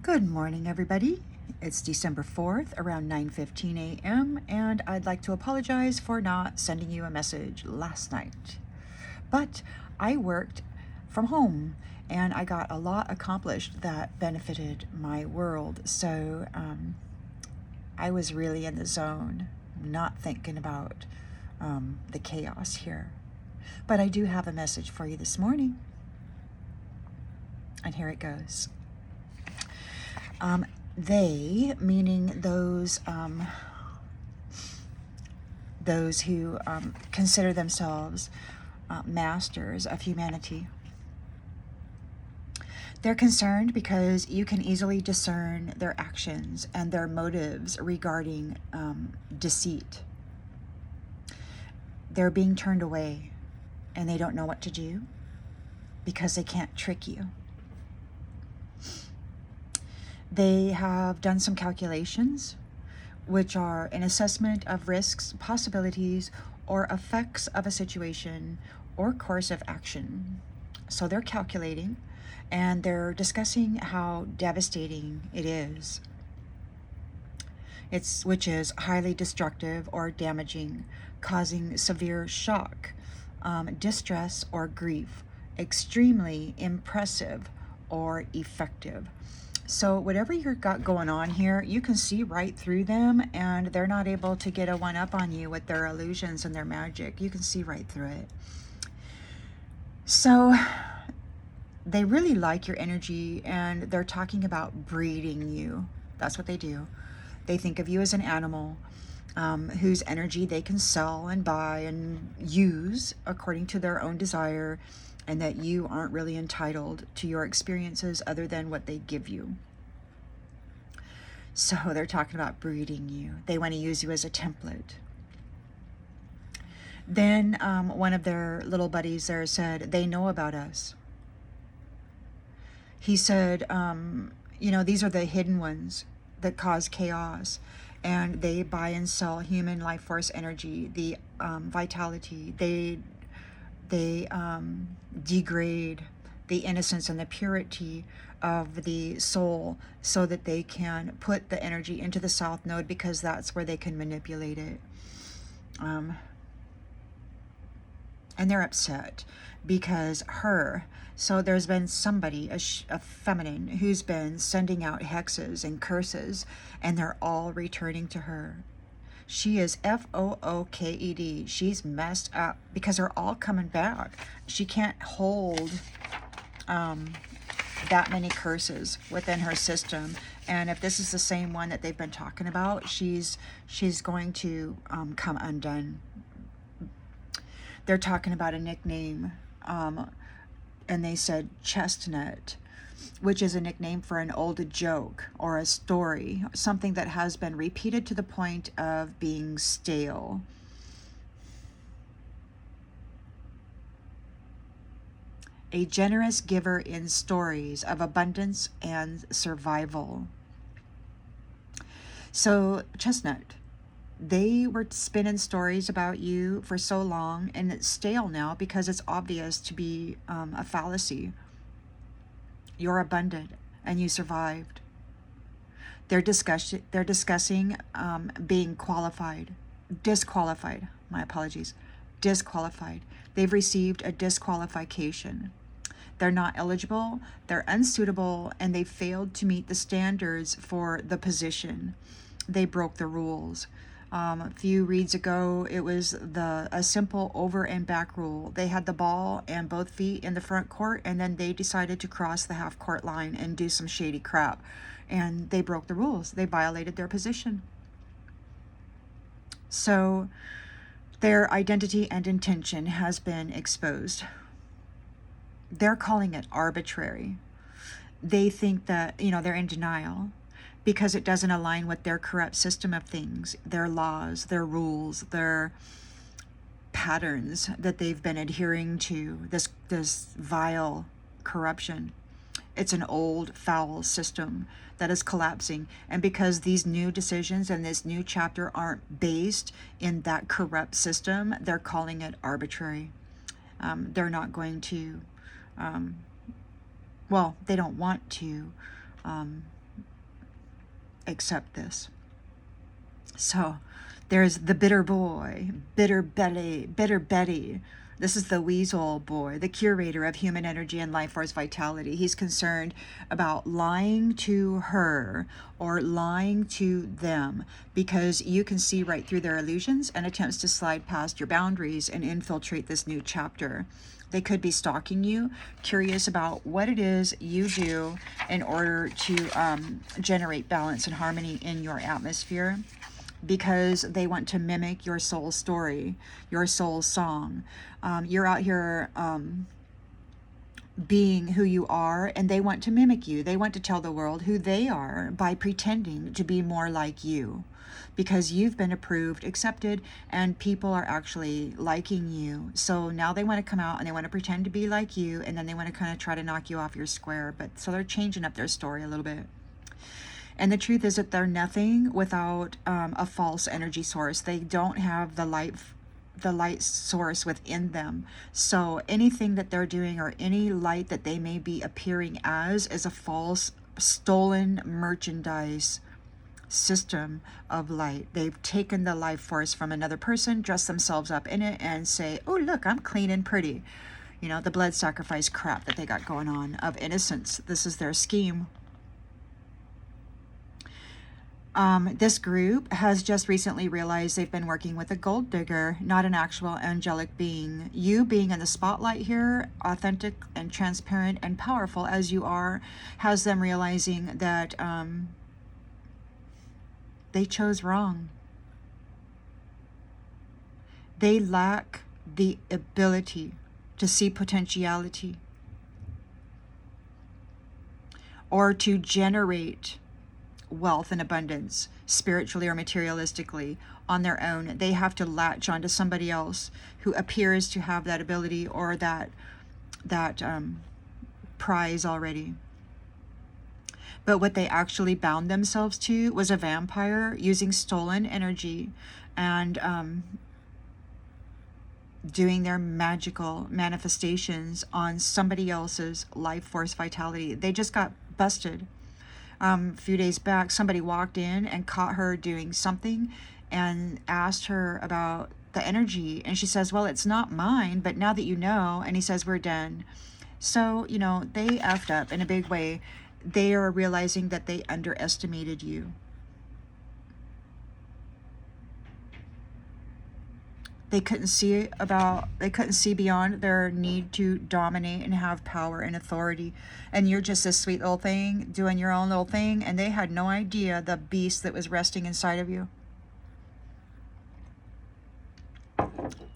Good morning, everybody. It's December 4th, around 9:15 a.m., and I'd like to apologize for not sending you a message last night. But I worked from home, and I got a lot accomplished that benefited my world, so I was really in the zone, not thinking about the chaos here. But I do have a message for you this morning, and here it goes. They, meaning those who consider themselves masters of humanity, they're concerned because you can easily discern their actions and their motives regarding deceit. They're being turned away, and they don't know what to do because they can't trick you. They have done some calculations, which are an assessment of risks, possibilities, or effects of a situation or course of action. So they're calculating, and they're discussing how devastating it is. Which is highly destructive or damaging, causing severe shock, distress, or grief, extremely impressive or effective. So whatever you've got going on here, you can see right through them, and they're not able to get a one-up on you with their illusions and their magic. You can see right through it. So they really like your energy, and they're talking about breeding you. That's what they do. They think of you as an animal whose energy they can sell and buy and use according to their own desire, and that you aren't really entitled to your experiences other than what they give you. So they're talking about breeding you. They want to use you as a template. Then one of their little buddies there said, they know about us. He said, these are the hidden ones that cause chaos, and they buy and sell human life force energy, the vitality. They degrade the innocence and the purity of the soul so that they can put the energy into the south node, because that's where they can manipulate it. And they're upset because so there's been somebody, a feminine, who's been sending out hexes and curses, and they're all returning to her. She is Fooked. She's messed up because they're all coming back. She can't hold that many curses within her system. And if this is the same one that they've been talking about, she's going to come undone. They're talking about a nickname, and they said chestnut, which is a nickname for an old joke or a story, something that has been repeated to the point of being stale. A generous giver in stories of abundance and survival. So, chestnut, they were spinning stories about you for so long, and it's stale now because it's obvious to be a fallacy. You're abundant, and you survived. They're discussing being disqualified. My apologies. Disqualified. They've received a disqualification. They're not eligible, they're unsuitable, and they failed to meet the standards for the position. They broke the rules. A few reads ago, it was a simple over and back rule. They had the ball and both feet in the front court, and then they decided to cross the half court line and do some shady crap. And they broke the rules. They violated their position. So their identity and intention has been exposed. They're calling it arbitrary. They think that, they're in denial because it doesn't align with their corrupt system of things, their laws, their rules, their patterns that they've been adhering to, this vile corruption. It's an old, foul system that is collapsing. And because these new decisions and this new chapter aren't based in that corrupt system, they're calling it arbitrary. They're not going to, they don't want to accept this. So there's the bitter boy, bitter Betty. This is the weasel boy, the curator of human energy and life force vitality. He's concerned about lying to her or lying to them because you can see right through their illusions and attempts to slide past your boundaries and infiltrate this new chapter. They could be stalking you, curious about what it is you do in order to generate balance and harmony in your atmosphere, because they want to mimic your soul story, your soul song. You're out here being who you are, and they want to mimic you. They want to tell the world who they are by pretending to be more like you, because you've been approved, accepted, and people are actually liking you. So now they want to come out and they want to pretend to be like you, and then they want to kind of try to knock you off your square. But so they're changing up their story a little bit. And the truth is that they're nothing without a false energy source. They don't have the light source within them. So anything that they're doing or any light that they may be appearing as is a false, stolen merchandise system of light. They've taken the life force from another person, dressed themselves up in it, and say, oh, look, I'm clean and pretty. You know, the blood sacrifice crap that they got going on of innocence. This is their scheme. This group has just recently realized they've been working with a gold digger, not an actual angelic being. You being in the spotlight here, authentic and transparent and powerful as you are, has them realizing that they chose wrong. They lack the ability to see potentiality or to generate wealth and abundance, spiritually or materialistically, on their own. They have to latch onto somebody else who appears to have that ability or that prize already. But what they actually bound themselves to was a vampire using stolen energy and doing their magical manifestations on somebody else's life force vitality. They just got busted. A few days back, somebody walked in and caught her doing something and asked her about the energy. And she says, well, it's not mine, but now that you know. And he says, we're done. So, you know, they effed up in a big way. They are realizing that they underestimated you. They couldn't see beyond their need to dominate and have power and authority. And you're just this sweet little thing doing your own little thing, and they had no idea the beast that was resting inside of you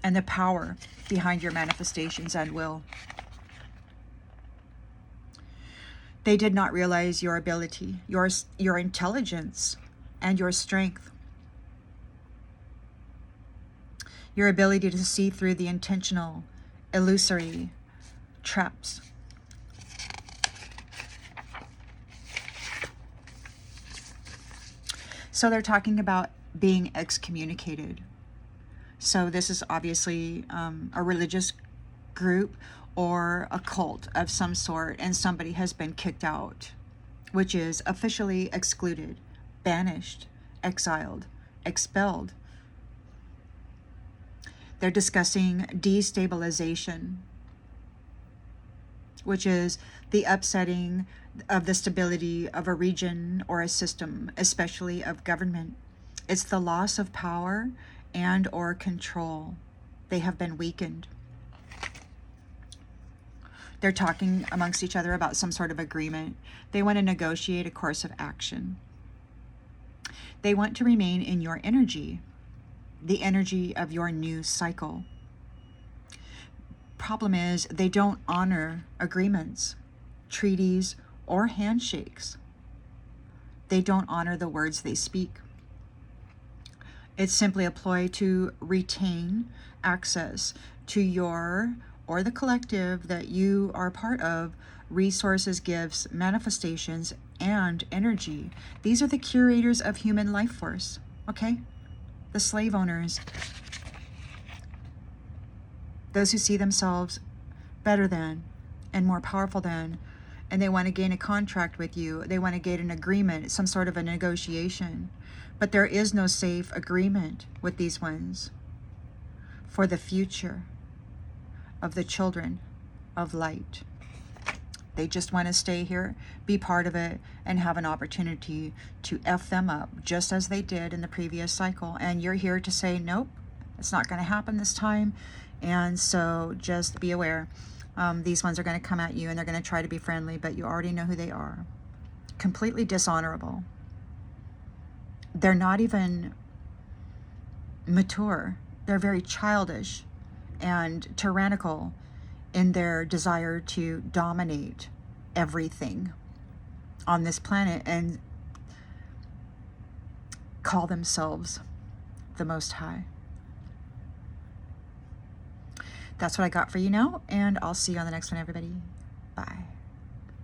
and the power behind your manifestations and will. They did not realize your ability, your intelligence, and your strength. Your ability to see through the intentional, illusory traps. So they're talking about being excommunicated. So this is obviously a religious group or a cult of some sort, and somebody has been kicked out, which is officially excluded, banished, exiled, expelled. They're discussing destabilization, which is the upsetting of the stability of a region or a system, especially of government. It's the loss of power and or control. They have been weakened. They're talking amongst each other about some sort of agreement. They want to negotiate a course of action. They want to remain in your energy, the energy of your new cycle. Problem is, they don't honor agreements, treaties, or handshakes. They don't honor the words they speak. It's simply a ploy to retain access to your or the collective that you are part of, resources, gifts, manifestations, and energy. These are the curators of human life force, okay? The slave owners, those who see themselves better than and more powerful than and they want to gain a contract with you. They want to get an agreement, some sort of a negotiation. But there is no safe agreement with these ones for the future of the children of light. They just want to stay here, be part of it, and have an opportunity to F them up, just as they did in the previous cycle. And you're here to say, nope, it's not going to happen this time. And so just be aware. These ones are going to come at you, and they're going to try to be friendly, but you already know who they are. Completely dishonorable. They're not even mature. They're very childish and tyrannical in their desire to dominate everything on this planet and call themselves the Most High. That's what I got for you now, and I'll see you on the next one, everybody. Bye.